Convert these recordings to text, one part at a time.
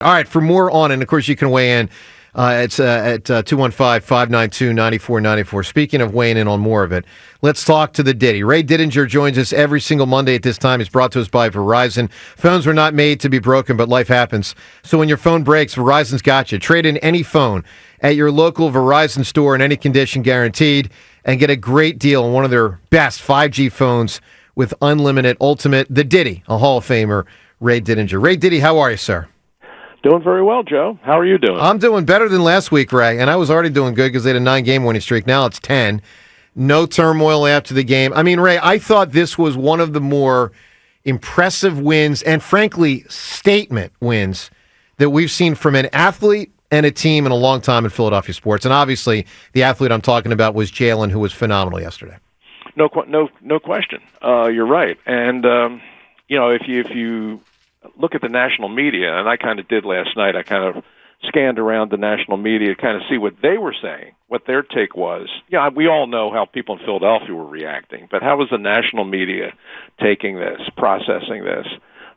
All right, for more on it, and of course you can weigh in. It's at 215-592-9494. Speaking of weighing in on more of it, let's talk to the Diddy. Ray Didinger joins us every single Monday at this time. He's brought to us by Verizon. Phones were not made to be broken, but life happens. So when your phone breaks, Verizon's got you. Trade in any phone at your local Verizon store in any condition, guaranteed, and get a great deal on one of their best 5G phones with unlimited ultimate. The Diddy, a Hall of Famer, Ray Didinger. Ray Diddy, how are you, sir? Doing very well, Joe. How are you doing? I'm doing better than last week, Ray, and I was already doing good because they had a 9-game winning streak. Now it's 10. No turmoil after the game. I mean, Ray, I thought this was one of the more impressive wins and, frankly, statement wins that we've seen from an athlete and a team in a long time in Philadelphia sports. And obviously, the athlete I'm talking about was Jalen, who was phenomenal yesterday. No question. You're right. And if you look at the national media, and I kind of did last night, I kind of scanned around the national media to kind of see what they were saying, what their take was. Yeah, we all know how people in Philadelphia were reacting, but how was the national media taking this, processing this?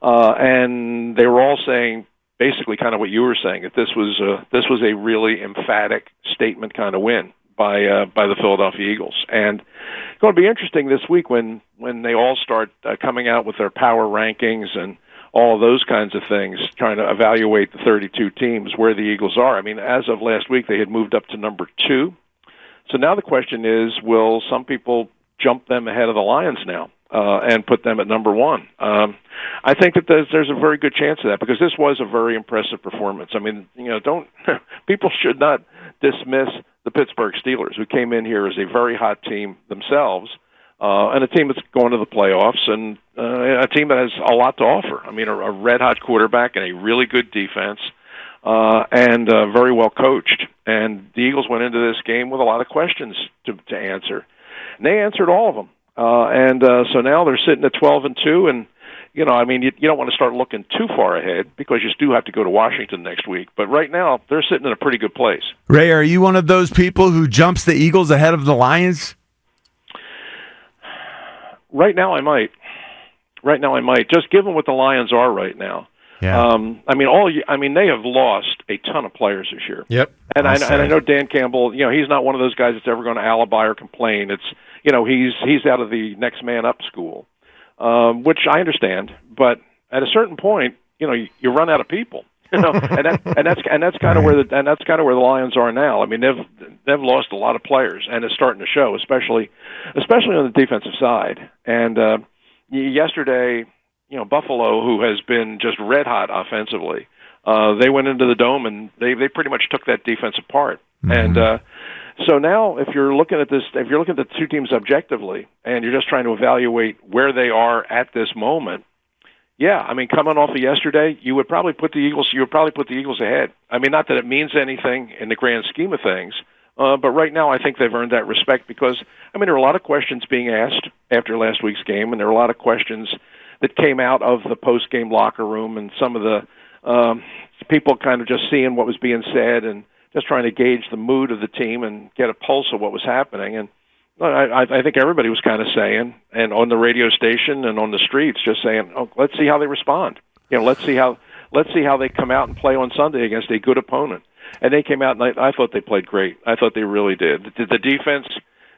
And they were all saying basically kind of what you were saying, that this was a really emphatic statement kind of win by the Philadelphia Eagles. And it's going to be interesting this week when they all start coming out with their power rankings and all of those kinds of things, trying to evaluate the 32 teams, where the Eagles are. I mean, as of last week, they had moved up to number 2. So now the question is, will some people jump them ahead of the Lions now and put them at number 1? I think that there's a very good chance of that, because this was a very impressive performance. I mean, people should not dismiss the Pittsburgh Steelers, who came in here as a very hot team themselves, and a team that's going to the playoffs, and a team that has a lot to offer. I mean, a red-hot quarterback and a really good defense, and very well coached. And the Eagles went into this game with a lot of questions to answer. And they answered all of them. So now they're sitting at 12-2, and you don't want to start looking too far ahead, because you do have to go to Washington next week. But right now, they're sitting in a pretty good place. Ray, are you one of those people who jumps the Eagles ahead of the Lions? Right now, I might. Just given what the Lions are right now. Yeah. They have lost a ton of players this year. Yep. And I know Dan Campbell. He's not one of those guys that's ever going to alibi or complain. It's he's out of the next man up school, which I understand. But at a certain point, you run out of people. and that's kind of where the Lions are now. I mean, they've lost a lot of players, and it's starting to show, especially on the defensive side. And yesterday, Buffalo, who has been just red hot offensively, they went into the dome and they pretty much took that defense apart. Mm-hmm. And so now, if you're looking at the two teams objectively, and you're just trying to evaluate where they are at this moment. Yeah, I mean, coming off of yesterday, you would probably put the Eagles ahead. I mean, not that it means anything in the grand scheme of things, but right now I think they've earned that respect, because there were a lot of questions being asked after last week's game, and there were a lot of questions that came out of the post-game locker room, and some of the people kind of just seeing what was being said and just trying to gauge the mood of the team and get a pulse of what was happening. And I think everybody was kind of saying, and on the radio station and on the streets, just saying, "Oh, let's see how they respond. Let's see how they come out and play on Sunday against a good opponent." And they came out, and I thought they played great. I thought they really did. The defense,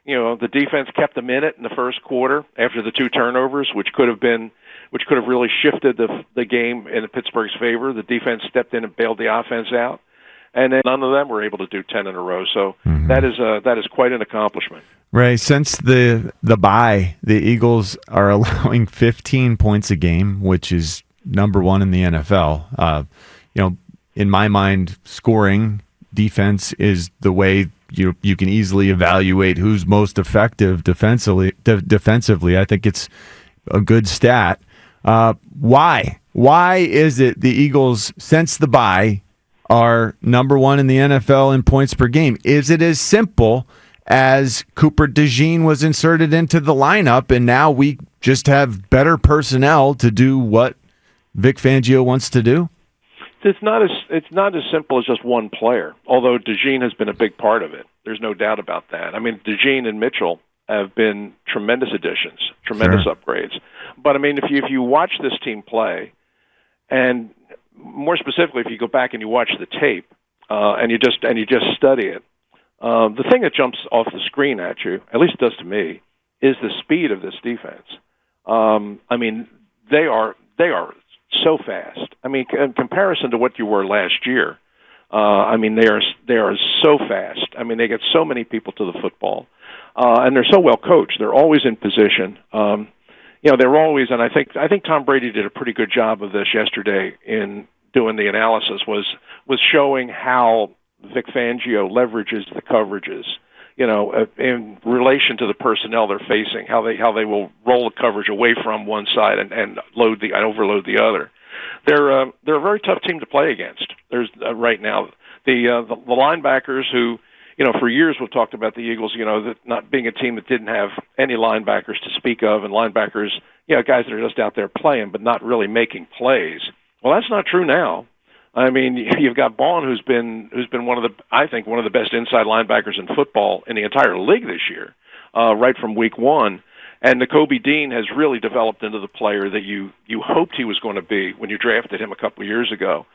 the defense kept them in it in the first quarter after the 2 turnovers, which could have really shifted the game in Pittsburgh's favor. The defense stepped in and bailed the offense out, and then none of them were able to do 10 in a row. So that is quite an accomplishment. Ray, since the bye, the Eagles are allowing 15 points a game, which is number 1 in the NFL. In my mind, scoring defense is the way you can easily evaluate who's most effective defensively. I think it's a good stat. Why? Why is it the Eagles, since the bye, are number 1 in the NFL in points per game? Is it as simple as Cooper DeJean was inserted into the lineup, and now we just have better personnel to do what Vic Fangio wants to do? It's not as simple as just one player, although DeJean has been a big part of it. There's no doubt about that. I mean, DeJean and Mitchell have been tremendous additions, tremendous upgrades. But, if you watch this team play, and more specifically, if you go back and you watch the tape and you just study it, the thing that jumps off the screen at you, at least it does to me, is the speed of this defense. I mean, they are so fast. I mean, in comparison to what you were last year, I mean, they are so fast. I mean, they get so many people to the football, and they're so well coached. They're always in position. They're always, and I think Tom Brady did a pretty good job of this yesterday in doing the analysis. Was showing how Vic Fangio leverages the coverages, in relation to the personnel they're facing, how they will roll the coverage away from one side and overload the other. They're a very tough team to play against. There's right now the linebackers who, for years we've talked about the Eagles, that not being a team that didn't have any linebackers to speak of, and linebackers, guys that are just out there playing but not really making plays. Well, that's not true now. I mean, you've got Bond, who's been one of the best inside linebackers in football in the entire league this year, right from week one. And Nakobe Dean has really developed into the player that you hoped he was going to be when you drafted him a couple of years ago.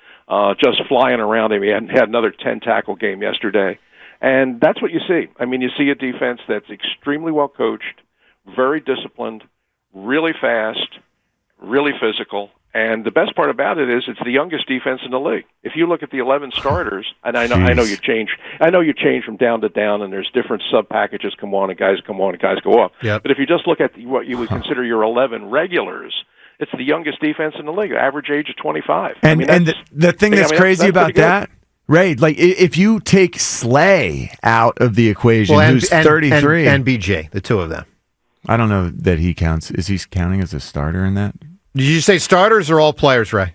Just flying around him. He had another 10-tackle game yesterday. And that's what you see. I mean, you see a defense that's extremely well coached, very disciplined, really fast, really physical. And the best part about it is it's the youngest defense in the league. If you look at the 11 starters, and I know you change from down to down, and there's different sub packages come on and guys come on and guys go off. Yep. But if you just look at what you would consider your 11 regulars, it's the youngest defense in the league. Average age of 25. And the thing that's crazy about that, Ray, like if you take Slay out of the equation, who's 33, and BJ, the two of them. I don't know that he counts. Is he counting as a starter in that? Did you say starters or all players, Ray?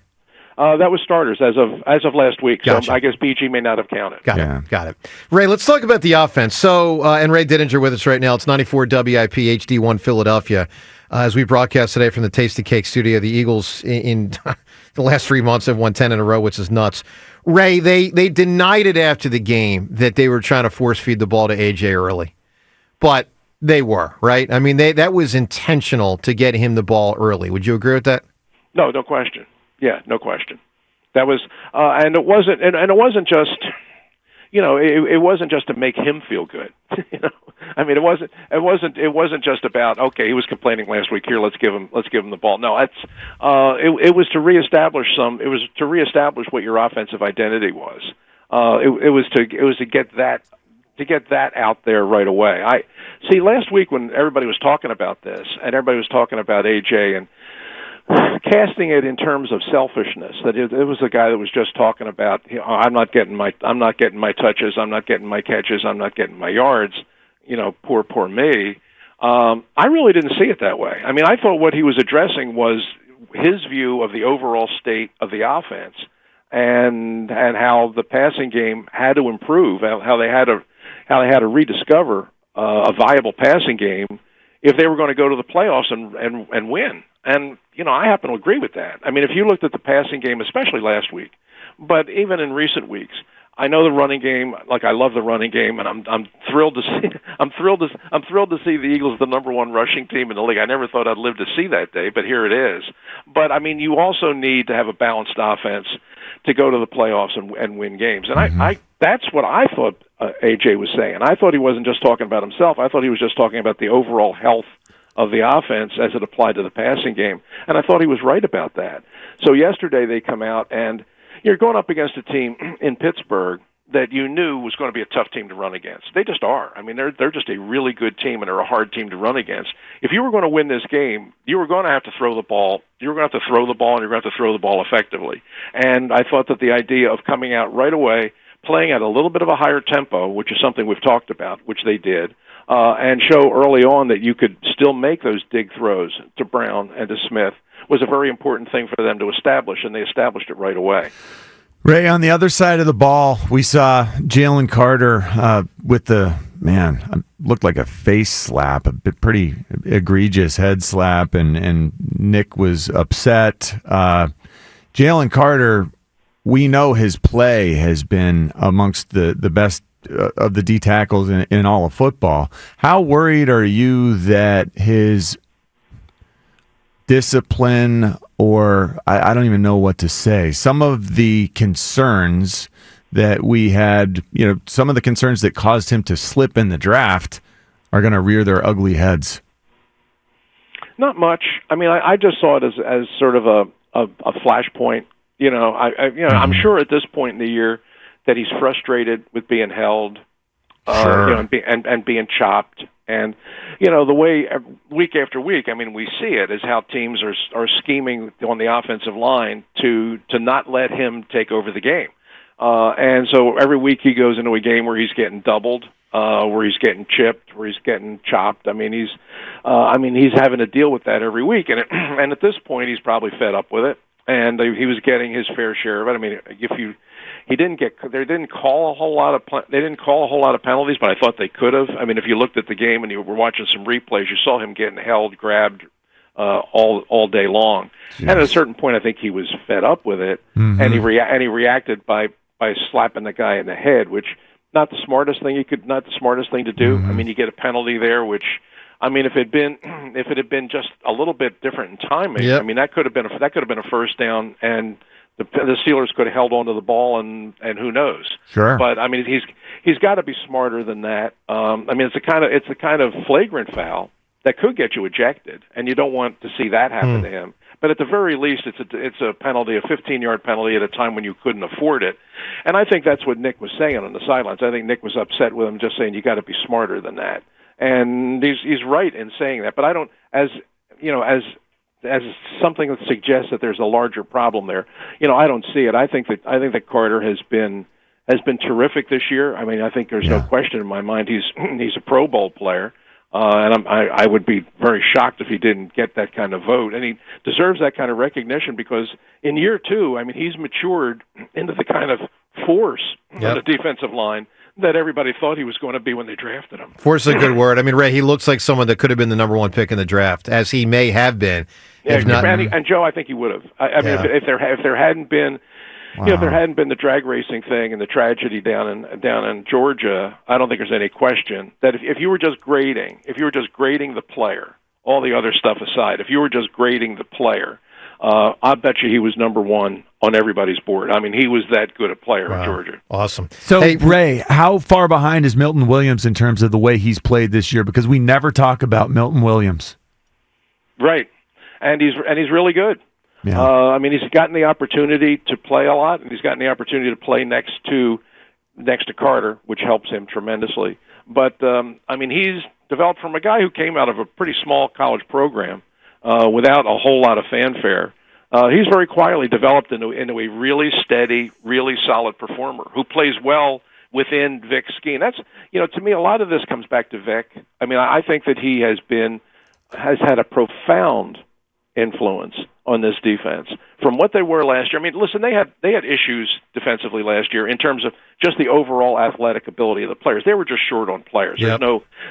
That was starters as of last week. Gotcha. So I guess BG may not have counted. Got it. Ray, let's talk about the offense. So, and Ray Didinger with us right now. It's 94 WIP HD1 Philadelphia. As we broadcast today from the Tasty Cake studio, the Eagles in the last 3 months have won 10 in a row, which is nuts. Ray, they denied it after the game that they were trying to force feed the ball to AJ early, but they were, right? I mean, that was intentional to get him the ball early. Would you agree with that? No question. Yeah, no question. That was, and it wasn't just, it wasn't just to make him feel good. I mean, it wasn't just about, okay, he was complaining last week. Here, let's give him the ball. No, it was to reestablish what your offensive identity was. It was to get that out there right away. I see last week when everybody was talking about this and everybody was talking about AJ and casting it in terms of selfishness, that it was a guy that was just talking about, I'm not getting my touches, I'm not getting my catches, I'm not getting my yards, poor me. I really didn't see it that way. I mean, I thought what he was addressing was his view of the overall state of the offense and how the passing game had to improve, how they had to rediscover a viable passing game if they were going to go to the playoffs and win. And, I happen to agree with that. I mean, if you looked at the passing game, especially last week, but even in recent weeks, I know the running game, like I love the running game, and I'm thrilled to see the Eagles the number one rushing team in the league. I never thought I'd live to see that day, but here it is. But I mean, you also need to have a balanced offense to go to the playoffs and win games. And I that's what I thought AJ was saying. I thought he wasn't just talking about himself. I thought he was just talking about the overall health of the offense as it applied to the passing game. And I thought he was right about that. So yesterday they come out and you're going up against a team in Pittsburgh that you knew was going to be a tough team to run against. They just are. I mean, they're just a really good team, and they're a hard team to run against. If you were going to win this game, you were going to have to throw the ball. You were going to have to throw the ball, and you're going to have to throw the ball effectively. And I thought that the idea of coming out right away, playing at a little bit of a higher tempo, which is something we've talked about, which they did, and show early on that you could still make those dig throws to Brown and to Smith was a very important thing for them to establish, and they established it right away. Ray, on the other side of the ball, we saw Jalen Carter with looked like a face slap, a pretty egregious head slap, and Nick was upset. Jalen Carter, we know his play has been amongst the best of the D tackles in all of football. How worried are you that his discipline, or I don't even know what to say. Some of the concerns that we had, some of the concerns that caused him to slip in the draft are going to rear their ugly heads. Not much. I mean, I just saw it as sort of a flashpoint. I'm sure at this point in the year that he's frustrated with being held, Sure. and being chopped. And, the way week after week, I mean, we see it is how teams are scheming on the offensive line to not let him take over the game. And so every week he goes into a game where he's getting doubled, where he's getting chipped, where he's getting chopped. I mean, he's having to deal with that every week. And at this point, he's probably fed up with it. And he was getting his fair share of it. I mean, they didn't call a whole lot of penalties, but I thought they could have. I mean, if you looked at the game and you were watching some replays, you saw him getting held, grabbed all day long. Yes. And at a certain point, I think he was fed up with it, and he reacted by slapping the guy in the head, which not the smartest thing to do. I mean, you get a penalty there, which. I mean, if it had been just a little bit different in timing, yep. I mean that could have been a first down, and the Steelers could have held onto the ball, and who knows? Sure. But I mean, he's got to be smarter than that. I mean, it's the kind of flagrant foul that could get you ejected, and you don't want to see that happen to him. But at the very least, it's a penalty, a 15-yard penalty at a time when you couldn't afford it. And I think that's what Nick was saying on the sidelines. I think Nick was upset with him, just saying you got to be smarter than that. And he's right in saying that, but I don't, as something that suggests that there's a larger problem there. I don't see it. I think that Carter has been terrific this year. I mean, I think there's no question in my mind he's a Pro Bowl player, and I would be very shocked if he didn't get that kind of vote. And he deserves that kind of recognition because in year two, I mean, he's matured into the kind of force on the defensive line that everybody thought he was going to be when they drafted him. Force is a good word. I mean, Ray, he looks like someone that could have been the number one pick in the draft, as he may have been. Yeah, and Joe, I think he would have. I mean, if there hadn't been, if there hadn't been the drag racing thing and the tragedy down in Georgia, I don't think there's any question that if you were just grading the player, all the other stuff aside, if you were just grading the player, I bet you he was number one on everybody's board. I mean, he was that good a player in Georgia. Awesome. So, hey, Ray, how far behind is Milton Williams in terms of the way he's played this year? Because we never talk about Milton Williams. Right, and he's really good. Yeah. I mean, he's gotten the opportunity to play a lot, and he's gotten the opportunity to play next to Carter, which helps him tremendously. But I mean, he's developed from a guy who came out of a pretty small college program. Without a whole lot of fanfare. He's very quietly developed into a really steady, really solid performer who plays well within Vic's scheme. That's, to me, a lot of this comes back to Vic. I mean, I think that he has had a profound influence on this defense from what they were last year. I mean, listen, they had issues defensively last year in terms of just the overall athletic ability of the players. They were just short on players. Yep.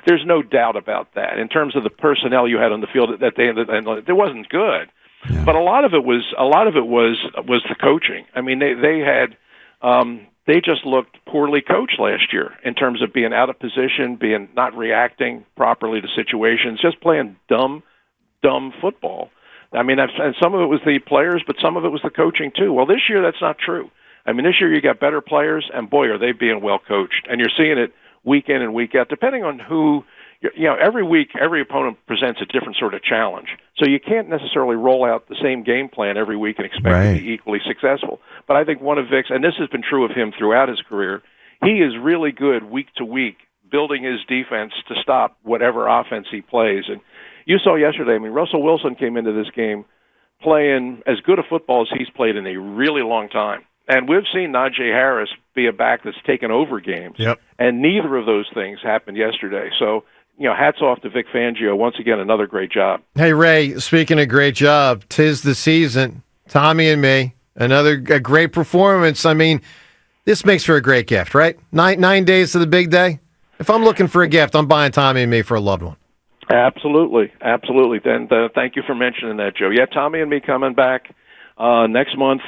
There's no doubt about that. In terms of the personnel you had on the field, that it wasn't good. Yeah. But a lot of it was the coaching. I mean, they just looked poorly coached last year in terms of being out of position, being not reacting properly to situations, just playing dumb football. I mean, and some of it was the players, but some of it was the coaching too. Well, this year that's not true. I mean, this year you got better players, and boy, are they being well coached. And you're seeing it week in and week out, depending on who. Every week, every opponent presents a different sort of challenge. So you can't necessarily roll out the same game plan every week and expect to be equally successful. But I think one of Vic's, and this has been true of him throughout his career, he is really good week to week building his defense to stop whatever offense he plays. And you saw yesterday, I mean, Russell Wilson came into this game playing as good a football as he's played in a really long time. And we've seen Najee Harris be a back that's taken over games. Yep. And neither of those things happened yesterday. So, hats off to Vic Fangio. Once again, another great job. Hey, Ray, speaking of great job, 'tis the season. Tommy and me, a great performance. I mean, this makes for a great gift, right? 9 days to the big day. If I'm looking for a gift, I'm buying Tommy and me for a loved one. Absolutely. Then thank you for mentioning that, Joe. Yeah, Tommy and me coming back. next month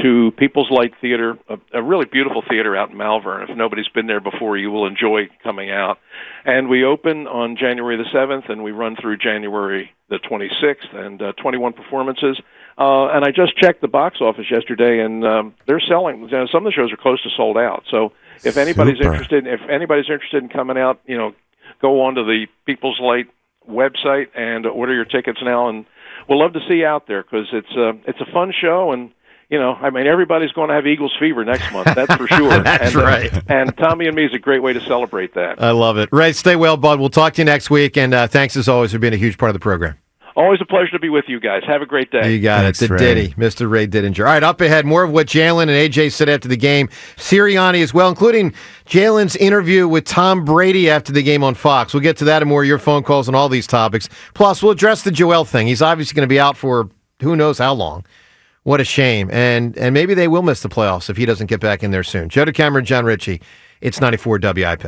to People's Light Theater, a really beautiful theater out in Malvern. If nobody's been there before, you will enjoy coming out. And we open on January the 7th, and we run through January the 26th, and 21 performances. And I just checked the box office yesterday, and they're selling. You know, some of the shows are close to sold out. So if anybody's interested in coming out, you know, go on to the People's Light website and order your tickets now. And we'll love to see you out there because it's a fun show. And you know, I mean, everybody's going to have Eagles fever next month. That's for sure. That's right. And Tommy and me is a great way to celebrate that. I love it. Ray, stay well, bud. We'll talk to you next week. And thanks as always for being a huge part of the program. Always a pleasure to be with you guys. Have a great day. You got Thanks, it. The Ray. Diddy, Mr. Ray Didinger. All right, up ahead, more of what Jalen and AJ said after the game. Sirianni as well, including Jalen's interview with Tom Brady after the game on Fox. We'll get to that and more of your phone calls on all these topics. Plus, we'll address the Joel thing. He's obviously going to be out for who knows how long. What a shame. And maybe they will miss the playoffs if he doesn't get back in there soon. Joe DeCamera, John Ritchie. It's 94 WIP.